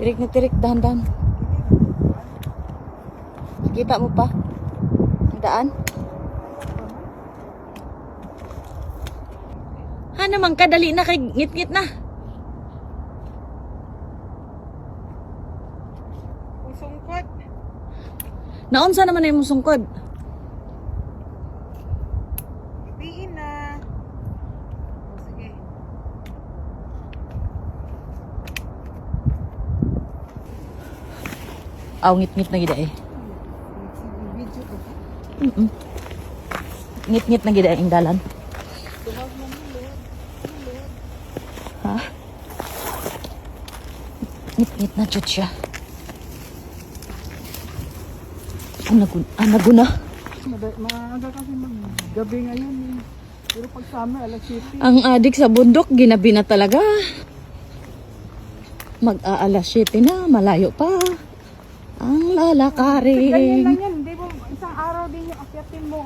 Tirik na tirik, dahan-dahan. Kita mo pa? Ang daan? Ha naman, kadali na kay ngit-ngit na. Sungkot. Naunsa naman na yung sungkod? Ipiin na. O, sige. Aw, ngit-ngit na gida eh. Video ko. Ngit-ngit na gida yung dalan. Ha? Ngit-ngit na jud siya. Naguna. Maaga kasi maggabi ngayon eh. Pero pag summer, alas 7. Ang adik sa bundok, ginabi na talaga. Mag-aalas 7 na, malayo pa. Ang Ganyan lang lalakarin. yan. Hindi mo, isang araw din yung akyatin mo.